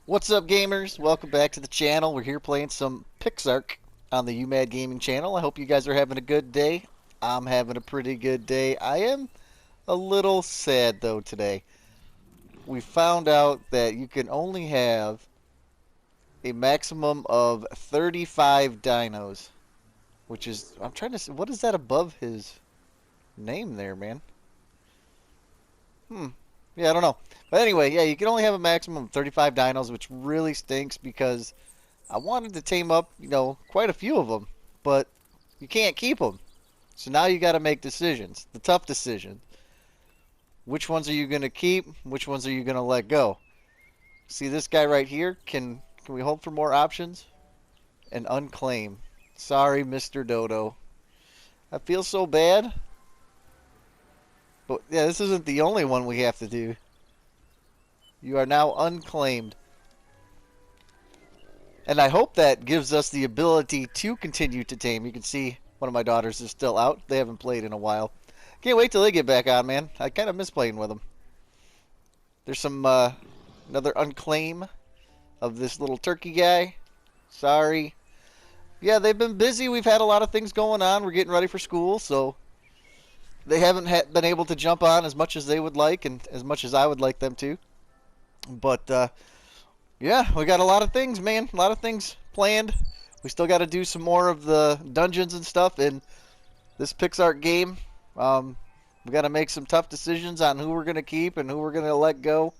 What's up, gamers? Welcome back to the channel. We're here playing some PixARK on the UMAD Gaming channel. I hope you guys are having a good day. I'm having a pretty good day. I am a little sad, though, today. We found out that you can only have a maximum of 35 dinos, which is, I'm trying to see, what is that above his name there, man? Yeah, I don't know. But anyway, yeah, you can only have a maximum of 35 dinos, which really stinks because I wanted to tame up, quite a few of them, but you can't keep them. So now you got to make decisions, the tough decision. Which ones are you going to keep? Which ones are you going to let go? See this guy right here? Can we hold for more options? And unclaim. Sorry, Mr. Dodo. I feel so bad. But yeah, this isn't the only one we have to do. You are now unclaimed. And I hope that gives us the ability to continue to tame. You can see one of my daughters is still out. They haven't played in a while. Can't wait till they get back on, man. I kind of miss playing with them. There's some another unclaim of this little turkey guy. Sorry. Yeah, they've been busy. We've had a lot of things going on. We're getting ready for school, so they haven't been able to jump on as much as they would like and as much as I would like them to. But yeah, we got a lot of things, man. A lot of things planned. We still got to do some more of the dungeons and stuff in this PixARK game. We got to make some tough decisions on who we're going to keep and who we're going to let go.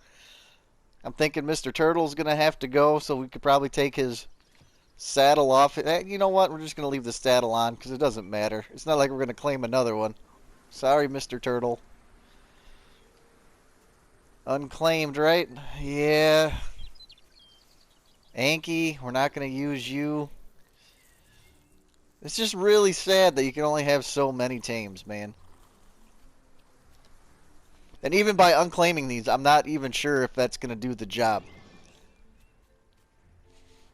I'm thinking Mr. Turtle's going to have to go, so we could probably take his saddle off. You know what? We're just going to leave the saddle on because it doesn't matter. It's not like we're going to claim another one. Sorry, Mr. Turtle. Unclaimed, right? Yeah. Anki, we're not going to use you. It's just really sad that you can only have so many tames, man. And even by unclaiming these, I'm not even sure if that's going to do the job.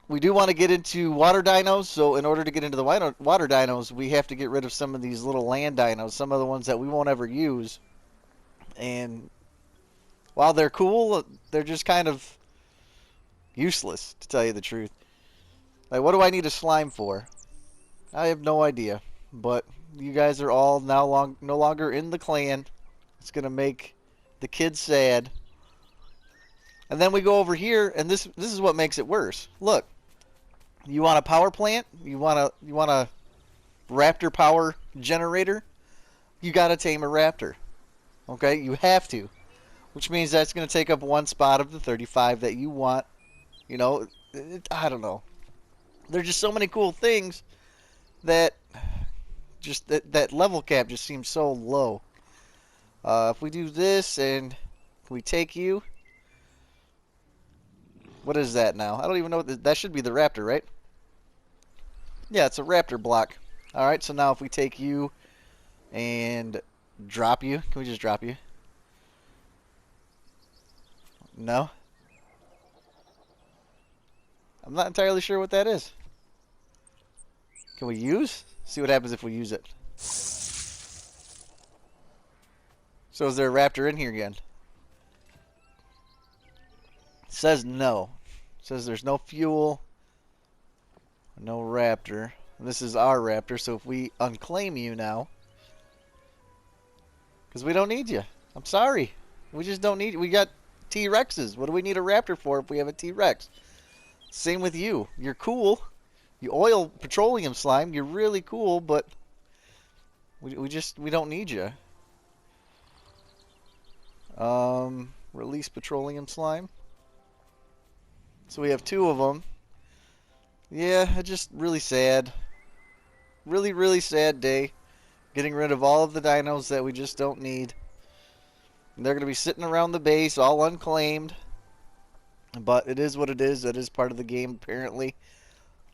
We do want to get into water dinos, so in order to get into the water dinos, we have to get rid of some of these little land dinos, some of the ones that we won't ever use. And while they're cool, they're just kind of useless, to tell you the truth. Like, what do I need a slime for? I have no idea. But you guys are all now no longer in the clan. It's going to make the kids sad. And then we go over here, and this is what makes it worse. Look, you want a power plant? You want a raptor power generator? You got to tame a raptor. Okay, you have to. Which means that's going to take up one spot of the 35 that you want. You know, I don't know. There's just so many cool things that just that level cap just seems so low. If we do this and we take you, what is that now? I don't even know. That should be the raptor, right? Yeah, it's a raptor block. All right, so now if we take you and drop you, can we just drop you? No? I'm not entirely sure what that is. Can we use? See what happens if we use it. So is there a raptor in here again? It says no. It says there's no fuel. No raptor. This is our raptor, so if we unclaim you now, because we don't need you. I'm sorry. We just don't need you. We got T-Rexes. What do we need a raptor for if we have a T-Rex? Same with you. You're cool. You oil petroleum slime. You're really cool, but we don't need you. Release petroleum slime. So we have two of them. Yeah, it's just really sad. Really, really sad day. Getting rid of all of the dinos that we just don't need. And they're going to be sitting around the base, all unclaimed. But it is what it is. That is part of the game, apparently.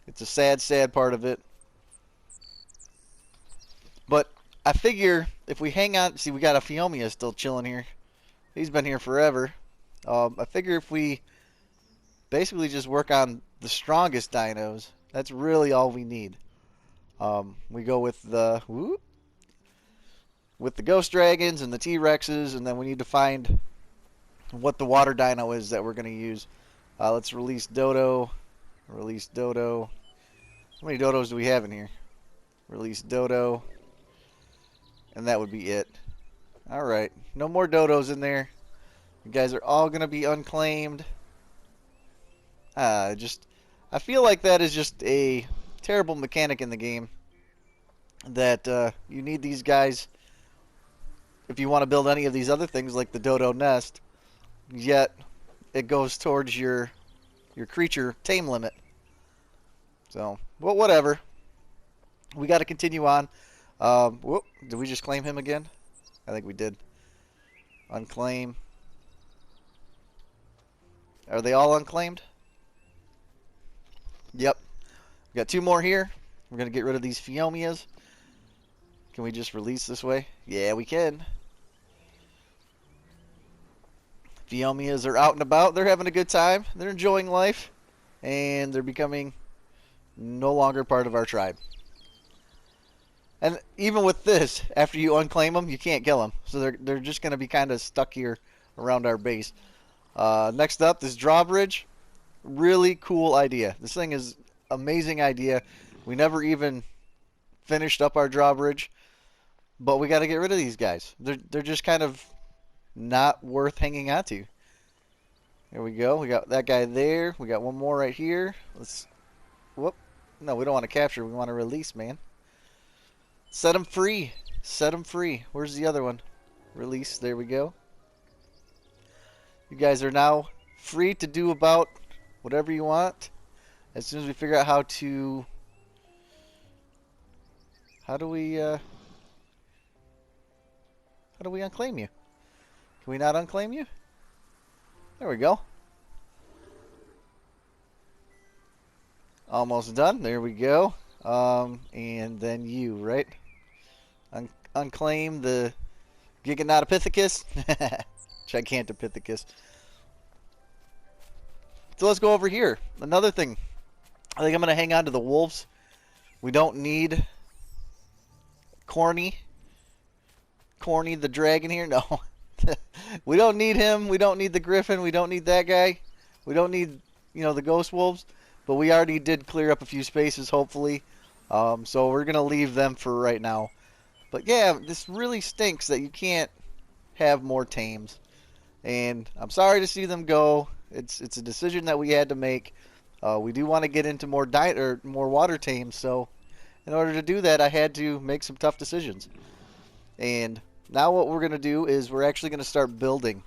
It's a sad, sad part of it. But I figure if we hang on... See, we got a Phiomia still chilling here. He's been here forever. I figure if we basically just work on the strongest dinos, that's really all we need. We go with the ghost dragons and the T-Rexes, and then we need to find what the water dino is that we're going to use. Let's release Dodo. Release Dodo. How many Dodos do we have in here? Release Dodo. And that would be it. Alright. No more Dodos in there. You guys are all going to be unclaimed. I feel like that is just a terrible mechanic in the game. That you need these guys if you want to build any of these other things like the Dodo nest. Yet it goes towards your creature tame limit. So, well, whatever. We got to continue on. Whoop, did we just claim him again? I think we did. Unclaim. Are they all unclaimed? Yep. We got 2 more here. We're going to get rid of these Phiomias. Can we just release this way? Yeah, we can. Phiomias are out and about. They're having a good time. They're enjoying life. And they're becoming no longer part of our tribe. And even with this, after you unclaim them, you can't kill them. So they're just going to be kind of stuck here around our base. Next up, this drawbridge. Really cool idea. This thing is amazing idea. We never even finished up our drawbridge. But we got to get rid of these guys. They're just kind of not worth hanging on to. Here we go. We got that guy there. We got one more right here. Whoop. No, we don't want to capture. We want to release, man. Set him free. Set him free. Where's the other one? Release. There we go. You guys are now free to do about whatever you want. As soon as we figure out how to... How do we unclaim you? Can we not unclaim you? There we go. Almost done. There we go. And then you, right? Unclaim the Giganotopithecus. Gigantopithecus. So let's go over here. Another thing. I think I'm going to hang on to the wolves. We don't need Corny the dragon here. No. We don't need him. We don't need the griffin. We don't need that guy. We don't need, the ghost wolves. But we already did clear up a few spaces, hopefully. So we're going to leave them for right now. But yeah, this really stinks that you can't have more tames. And I'm sorry to see them go. It's a decision that we had to make. We do want to get into more water tames. So in order to do that, I had to make some tough decisions. And now what we're going to do is we're actually going to start building.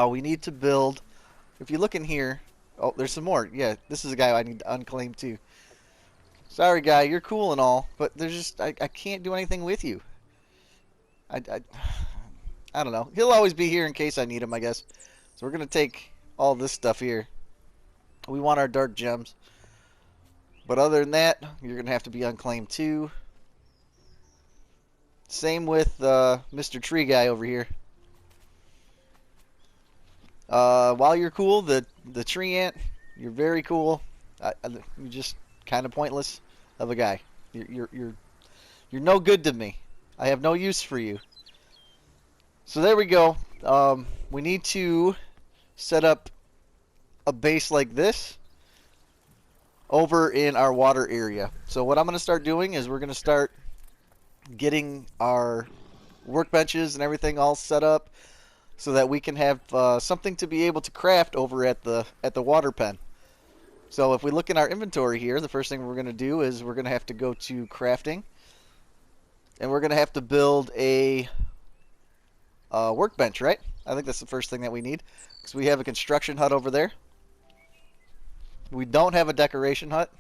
We need to build. If you look in here, oh, there's some more. Yeah, this is a guy I need to unclaim too. Sorry, guy, you're cool and all, but there's just I can't do anything with you. I don't know. He'll always be here in case I need him, I guess. So we're gonna take all this stuff here. We want our dark gems, but other than that, you're gonna have to be unclaimed too. Same with Mr. Tree Guy over here. While you're cool, the tree ant, you're very cool. You're just kind of pointless of a guy. You're no good to me. I have no use for you. So there we go. We need to set up a base like this over in our water area. So what I'm going to start doing is we're going to start getting our workbenches and everything all set up so that we can have something to be able to craft over at the water pen. So if we look in our inventory here, the first thing we're going to do is we're going to have to go to crafting, and we're going to have to build a workbench, right? I think that's the first thing that we need, because we have a construction hut over there. We don't have a decoration hut,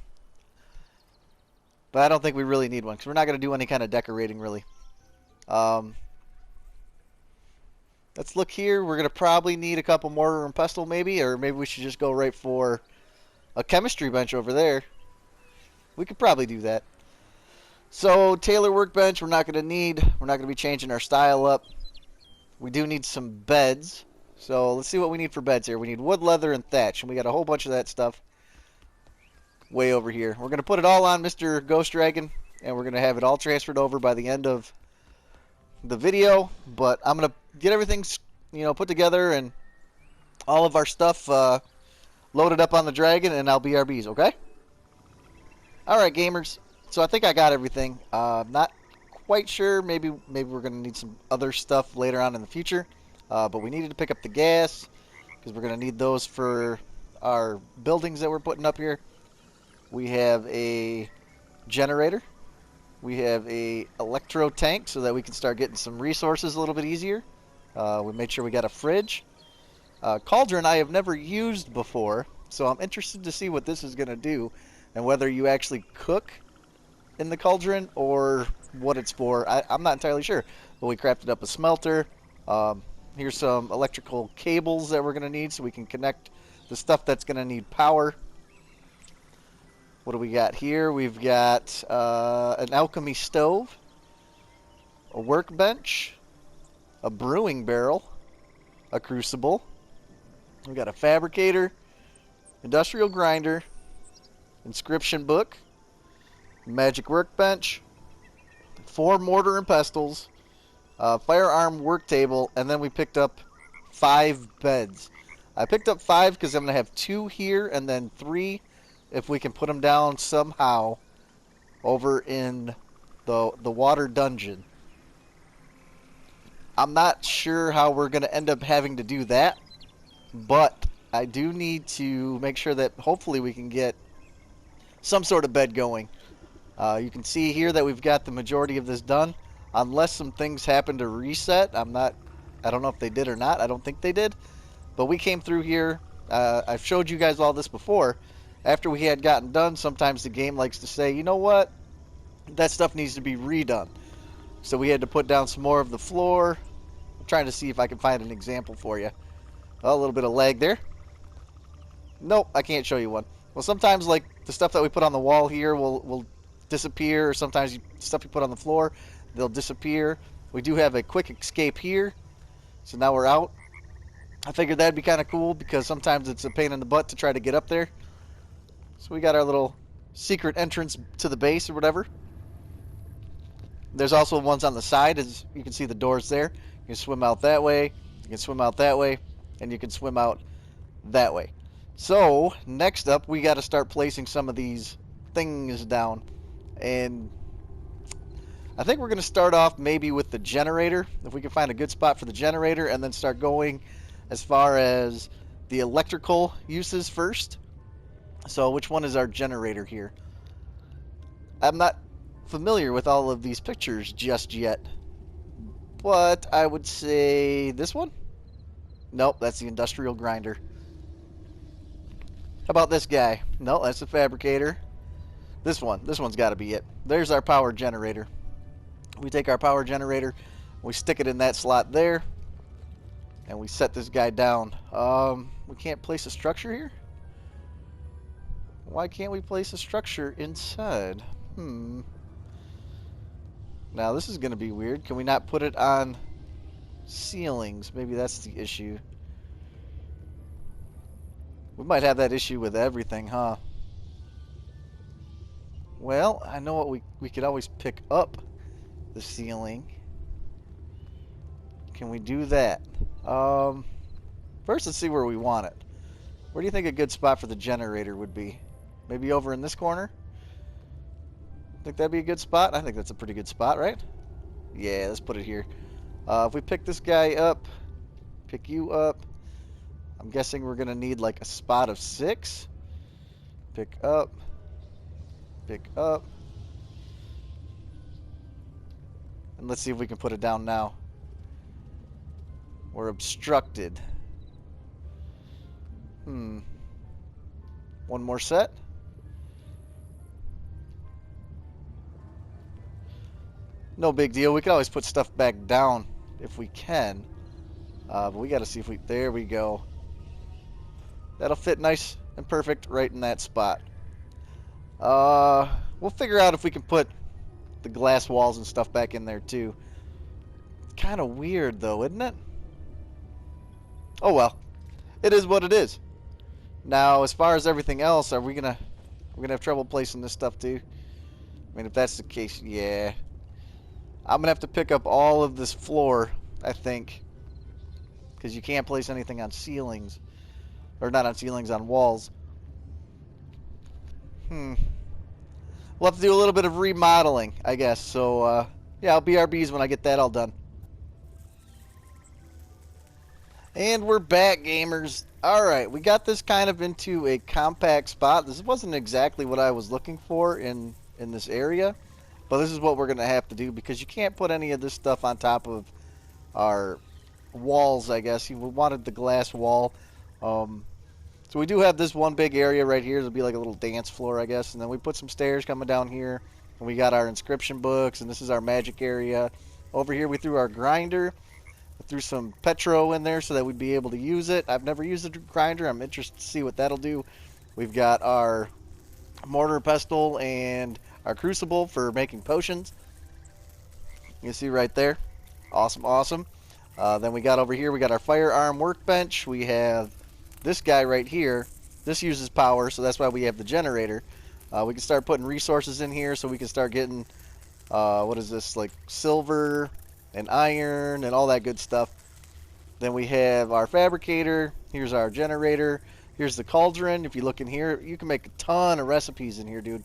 but I don't think we really need one, because we're not going to do any kind of decorating, really. Let's look here. We're going to probably need a couple mortar and pestle, maybe, or maybe we should just go right for a chemistry bench over there. We could probably do that. So Taylor workbench we're not going to need. We're not going to be changing our style up. We do need some beds. So let's see what we need for beds here. We need wood, leather, and thatch. And we got a whole bunch of that stuff way over here. We're going to put it all on Mr. Ghost Dragon. And we're going to have it all transferred over by the end of the video. But I'm going to get everything put together and all of our stuff load it up on the dragon, and I'll BRBs, okay? Alright, gamers. So I think I got everything. Not quite sure. Maybe we're going to need some other stuff later on in the future. But we needed to pick up the gas, because we're going to need those for our buildings that we're putting up here. We have a generator. We have a electro tank so that we can start getting some resources a little bit easier. We made sure we got a fridge. Cauldron I have never used before, so I'm interested to see what this is going to do and whether you actually cook in the cauldron or what it's for. I'm not entirely sure. But we crafted up a smelter. Here's some electrical cables that we're going to need so we can connect the stuff that's going to need power. What do we got here? We've got an alchemy stove, a workbench, a brewing barrel, a crucible. We got a fabricator, industrial grinder, inscription book, magic workbench, 4 mortar and pestles, firearm work table, and then we picked up 5 beds. I picked up 5 because I'm going to have 2 here and then 3 if we can put them down somehow over in the water dungeon. I'm not sure how we're going to end up having to do that, but I do need to make sure that hopefully we can get some sort of bed going. You can see here that we've got the majority of this done, unless some things happen to reset. I don't know if they did or not. I don't think they did, but we came through here. I've showed you guys all this before. After we had gotten done, sometimes the game likes to say, you know what, that stuff needs to be redone. So we had to put down some more of the floor. I'm trying to see if I can find an example for you. Oh, a little bit of lag there. Nope, I can't show you one. Well, sometimes like the stuff that we put on the wall here will disappear, or sometimes stuff you put on the floor, they'll disappear. We do have a quick escape here, so now we're out. I figured that'd be kind of cool because sometimes it's a pain in the butt to try to get up there. So we got our little secret entrance to the base or whatever. There's also ones on the side, as you can see the doors there. You can swim out that way, you can swim out that way, and you can swim out that way. So next up, we got to start placing some of these things down. And I think we're going to start off maybe with the generator, if we can find a good spot for the generator, and then start going as far as the electrical uses first. So which one is our generator here? I'm not familiar with all of these pictures just yet, but I would say this one? Nope, that's the industrial grinder. How about this guy? No, that's the fabricator. This one's got to be it. There's our power generator. We take our power generator, we stick it in that slot there, and we set this guy down. We can't place a structure here? Why can't we place a structure inside? Now this is going to be weird. Can we not put it on ceilings? Maybe that's the issue. We might have that issue with everything, huh? Well, I know what we could always pick up the ceiling. Can we do that? First, let's see where we want it. Where do you think a good spot for the generator would be? Maybe over in this corner? Think that'd be a good spot? I think that's a pretty good spot, right? Yeah, let's put it here. If we pick this guy up, pick you up, I'm guessing we're gonna need like a spot of 6. Pick up. Pick up. And let's see if we can put it down now. We're obstructed. One more set. No big deal. We can always put stuff back down if we can. But we got to see if we... There we go. That'll fit nice and perfect right in that spot. We'll figure out if we can put the glass walls and stuff back in there too. It's kind of weird though, isn't it? Oh well. It is what it is. Now, as far as everything else, we're gonna have trouble placing this stuff too? I mean, if that's the case, yeah. I'm gonna have to pick up all of this floor, I think, because you can't place anything on ceilings. Or not on ceilings, on walls. We'll have to do a little bit of remodeling, I guess. So, yeah, I'll BRBs when I get that all done. And we're back, gamers. Alright, we got this kind of into a compact spot. This wasn't exactly what I was looking for in this area. But this is what we're going to have to do because you can't put any of this stuff on top of our walls, I guess. We wanted the glass wall. So we do have this one big area right here. It'll be like a little dance floor, I guess. And then we put some stairs coming down here. And we got our inscription books, and this is our magic area. Over here we threw our grinder. We threw some petro in there so that we'd be able to use it. I've never used a grinder. I'm interested to see what that'll do. We've got our mortar pestle and our crucible for making potions. You see right there. Awesome, awesome. Then we got over here, we got our firearm workbench. We have this guy right here. This uses power, so that's why we have the generator. We can start putting resources in here so we can start getting, what is this, like silver and iron and all that good stuff. Then we have our fabricator. Here's our generator. Here's the cauldron. If you look in here, you can make a ton of recipes in here, dude.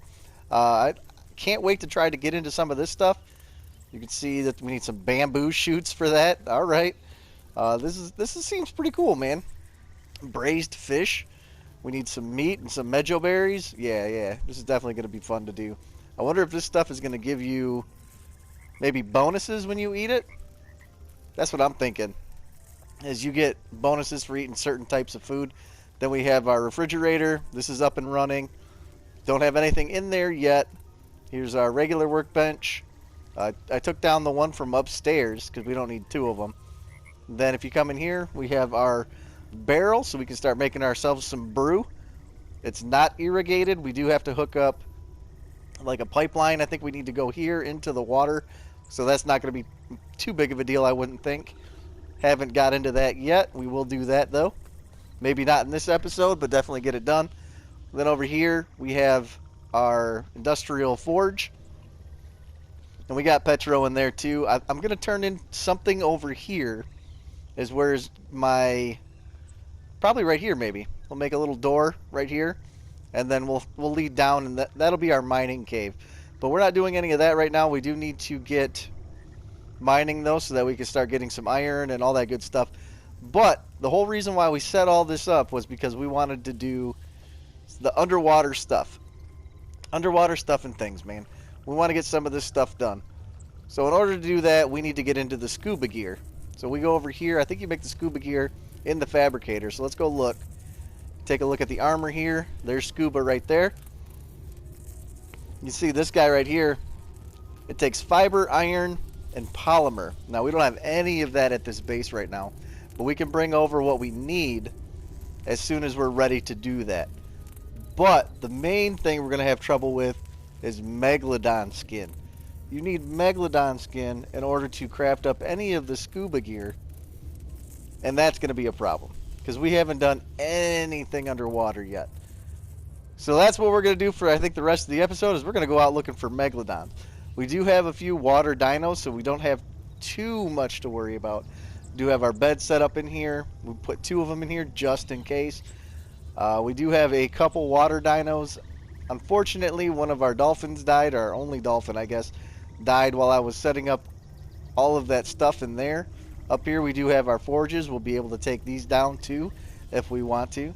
I can't wait to try to get into some of this stuff. You can see that we need some bamboo shoots for that. All right. This seems pretty cool, man. Braised fish. We need some meat and some mejo berries. Yeah. This is definitely going to be fun to do. I wonder if this stuff is going to give you maybe bonuses when you eat it. That's what I'm thinking. As you get bonuses for eating certain types of food. Then we have our refrigerator. This is up and running. Don't have anything in there yet. Here's our regular workbench. I took down the one from upstairs because we don't need two of them. Then if you come in here, we have our barrel so we can start making ourselves some brew. It's not irrigated. We do have to hook up like a pipeline. I think we need to go here into the water. So that's not going to be too big of a deal, I wouldn't think. Haven't got into that yet. We will do that though. Maybe not in this episode, but definitely get it done. Then over here, we have our industrial forge. And we got petro in there too. I'm going to turn in something over here. Is where's my... Probably right here maybe. We'll make a little door right here. And then we'll lead down and that'll be our mining cave. But we're not doing any of that right now. We do need to get mining though so that we can start getting some iron and all that good stuff. But the whole reason why we set all this up was because we wanted to do the underwater stuff. Underwater stuff and things, man. We want to get some of this stuff done. So in order to do that, we need to get into the scuba gear. So we go over here. I think you make the scuba gear in the fabricator. So let's go look. Take a look at the armor here. There's scuba right there. You see this guy right here. It takes fiber, iron, and polymer. Now we don't have any of that at this base right now. But we can bring over what we need as soon as we're ready to do that. But the main thing we're going to have trouble with is megalodon skin. You need megalodon skin in order to craft up any of the scuba gear. And that's going to be a problem. Because we haven't done anything underwater yet. So that's what we're going to do for, I think, the rest of the episode is we're going to go out looking for megalodons. We do have a few water dinos, so we don't have too much to worry about. We do have our bed set up in here. We put 2 of them in here just in case. We do have a couple water dinos. Unfortunately, one of our dolphins died, our only dolphin, I guess, died while I was setting up all of that stuff in there. Up here, we do have our forges. We'll be able to take these down, too, if we want to.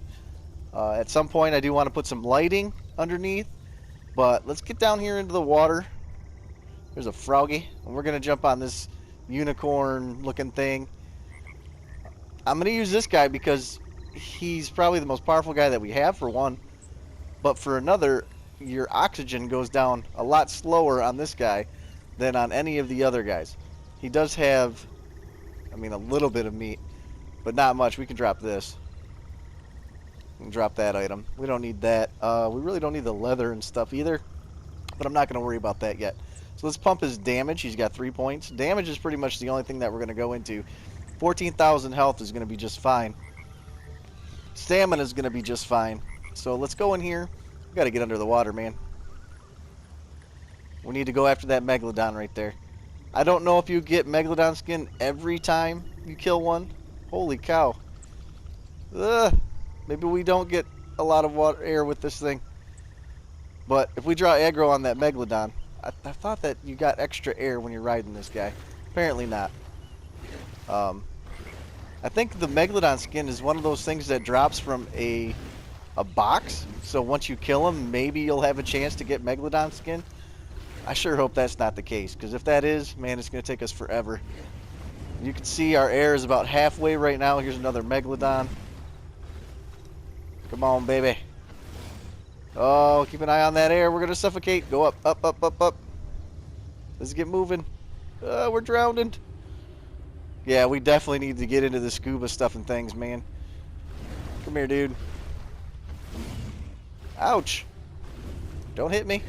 At some point, I do want to put some lighting underneath. But let's get down here into the water. There's a froggy, and we're going to jump on this unicorn-looking thing. I'm going to use this guy because he's probably the most powerful guy that we have, for one. But for another, your oxygen goes down a lot slower on this guy than on any of the other guys. He does have, I mean, a little bit of meat, but not much. We can drop this. We can drop that item. We don't need that. We really don't need the leather and stuff either, but I'm not going to worry about that yet. So let's pump his damage. He's got 3 points. Damage is pretty much the only thing that we're going to go into. 14,000 health is going to be just fine. Stamina is going to be just fine. So let's go in here. We got to get under the water, man. We need to go after that megalodon right there. I don't know if you get megalodon skin every time you kill one. Holy cow. Ugh. Maybe we don't get a lot of water air with this thing. But if we draw aggro on that Megalodon, I thought that you got extra air when you're riding this guy. Apparently not. I think the Megalodon skin is one of those things that drops from a box. So once you kill him, maybe you'll have a chance to get Megalodon skin. I sure hope that's not the case, because if that is, man, it's going to take us forever. You can see our air is about halfway right now. Here's another Megalodon. Come on, baby. Oh, keep an eye on that air. We're going to suffocate. Go up, up, up, up, up. Let's get moving. We're drowning. Yeah, we definitely need to get into the scuba stuff and things, man. Come here, dude. Ouch. Don't hit me.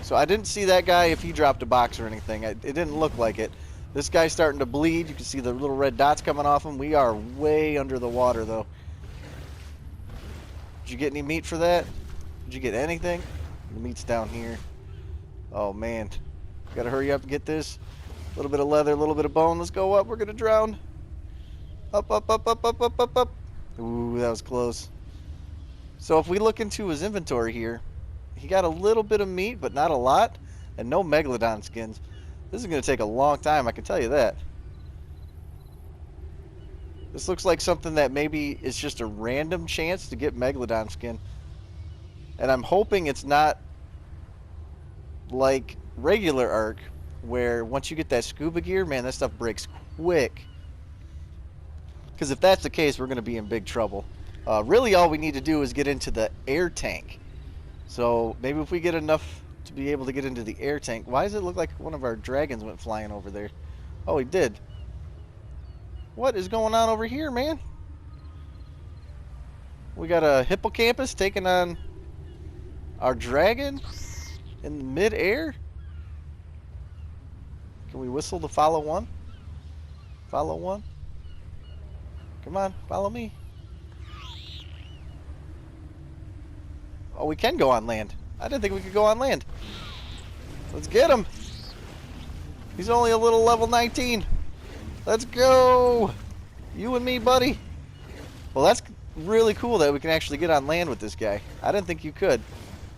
So I didn't see that guy if he dropped a box or anything. It didn't look like it. This guy's starting to bleed. You can see the little red dots coming off him. We are way under the water, though. Did you get any meat for that? Did you get anything? The meat's down here. Oh, man. Gotta hurry up and get this. A little bit of leather, a little bit of bone. Let's go up. We're gonna drown. Up, up, up, up, up, up, up, up. Ooh, that was close. So if we look into his inventory here, he got a little bit of meat, but not a lot, and no Megalodon skins. This is going to take a long time, I can tell you that. This looks like something that maybe is just a random chance to get Megalodon skin. And I'm hoping it's not like regular Ark, where once you get that scuba gear, man, that stuff breaks quick. Because if that's the case, we're going to be in big trouble. Really all we need to do is get into the air tank. So maybe if we get enough to be able to get into the air tank. Why does it look like one of our dragons went flying over there? Oh, he did. What is going on over here, man? We got a hippocampus taking on our dragon in mid-air. Can we whistle to follow one? Follow one? Come on, follow me. Oh, we can go on land. I didn't think we could go on land. Let's get him. He's only a little level 19. Let's go. You and me, buddy. Well, that's really cool that we can actually get on land with this guy. I didn't think you could.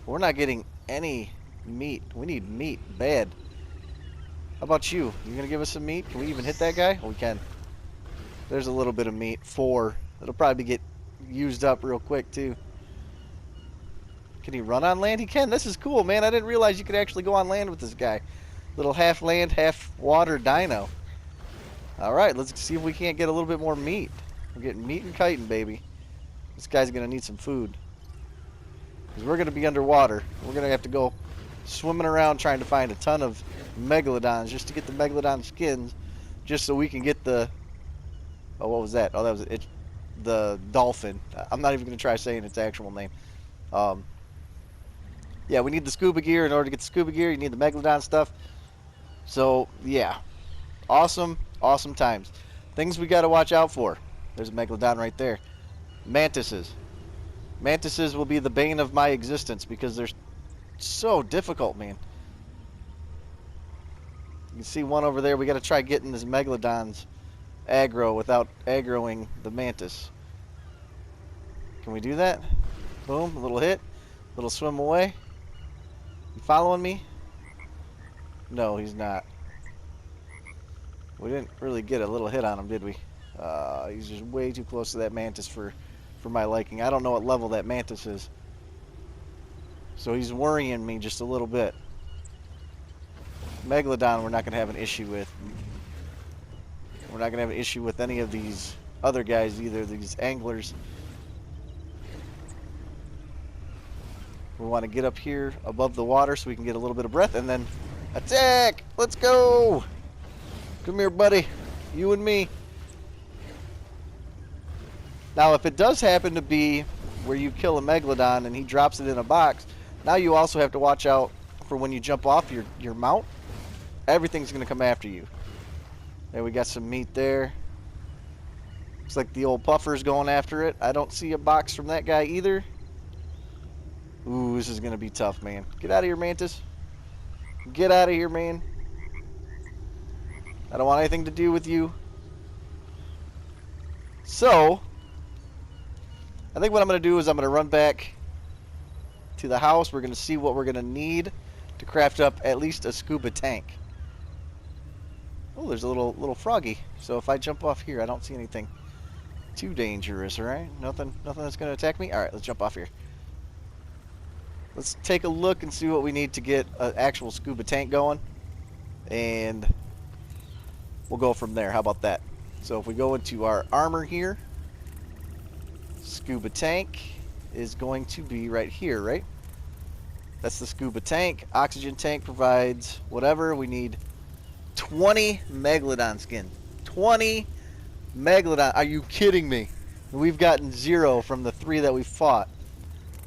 We're not getting any meat. We need meat bad. How about you? You gonna give us some meat? Can we even hit that guy? Oh, we can. There's a little bit of meat. 4. It'll probably get used up real quick, too. Can he run on land? He can. This is cool, man. I didn't realize you could actually go on land with this guy. Little half land, half water dino. Alright, let's see if we can't get a little bit more meat. We're getting meat and kiting, baby. This guy's going to need some food. Because we're going to be underwater. We're going to have to go swimming around trying to find a ton of megalodons just to get the megalodon skins. Just so we can get the... Oh, what was that? Oh, that was it. The dolphin. I'm not even going to try saying its actual name. Yeah, we need the scuba gear. In order to get the scuba gear, you need the Megalodon stuff. So, yeah. Awesome, awesome times. Things we got to watch out for. There's a Megalodon right there. Mantises. Mantises will be the bane of my existence because they're so difficult, man. You can see one over there. We got to try getting this Megalodon's aggro without aggroing the mantis. Can we do that? Boom, a little hit. Little swim away. You following me? No, he's not. We didn't really get a little hit on him, did we? He's just way too close to that mantis for my liking. I don't know what level that mantis is. So he's worrying me just a little bit. Megalodon we're not going to have an issue with. We're not going to have an issue with any of these other guys either, these anglers. We want to get up here above the water so we can get a little bit of breath and then attack! Let's go! Come here, buddy. You and me. Now, if it does happen to be where you kill a Megalodon and he drops it in a box, now you also have to watch out for when you jump off your mount. Everything's going to come after you. There, we got some meat there. Looks like the old puffer's going after it. I don't see a box from that guy either. Ooh, this is going to be tough, man. Get out of here, Mantis. Get out of here, man. I don't want anything to do with you. So, I think what I'm going to do is I'm going to run back to the house. We're going to see what we're going to need to craft up at least a scuba tank. Oh, there's a little froggy. So if I jump off here, I don't see anything too dangerous, right? Nothing that's going to attack me? All right, let's jump off here. Let's take a look and see what we need to get an actual scuba tank going. And we'll go from there. How about that? So if we go into our armor here, scuba tank is going to be right here, right? That's the scuba tank. Oxygen tank provides whatever. We need 20 Megalodon skin. 20 Megalodon. Are you kidding me? We've gotten 0 from the 3 that we fought.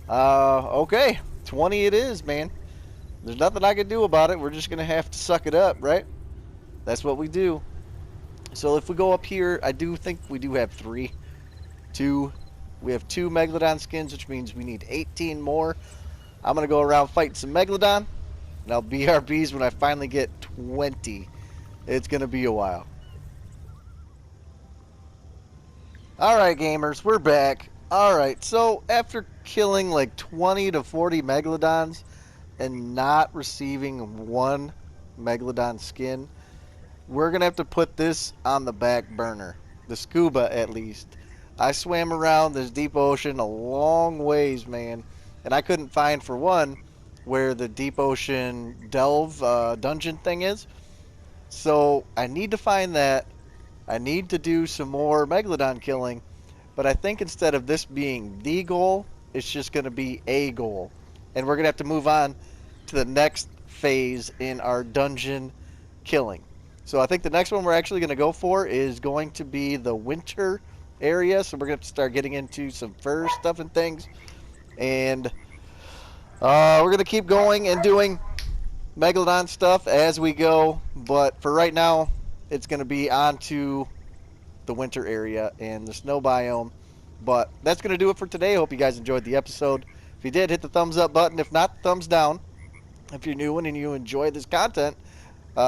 Okay. 20 it is, man. There's nothing I can do about it. We're just going to have to suck it up, right? That's what we do. So if we go up here, I do think we do have 3. 2. We have 2 Megalodon skins, which means we need 18 more. I'm going to go around fighting some Megalodon, and I'll BRBs when I finally get 20. It's going to be a while. Alright, gamers, we're back. Alright, so after killing like 20 to 40 Megalodons and not receiving 1 Megalodon skin, we're going to have to put this on the back burner. The scuba, at least. I swam around this deep ocean a long ways, man. And I couldn't find, for one, where the deep ocean delve dungeon thing is. So I need to find that. I need to do some more Megalodon killing. But I think instead of this being the goal, it's just going to be a goal. And we're going to have to move on to the next phase in our dungeon killing. So I think the next one we're actually going to go for is going to be the winter area. So we're going to have to start getting into some fur stuff and things. And we're going to keep going and doing Megalodon stuff as we go. But for right now, it's going to be on to the winter area and the snow biome. But that's going to do it for today. I hope you guys enjoyed the episode. If you did, hit the thumbs up button. If not, thumbs down. If you're new and you enjoy this content,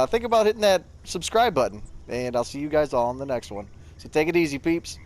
think about hitting that subscribe button. And I'll see you guys all in the next one. So take it easy, peeps.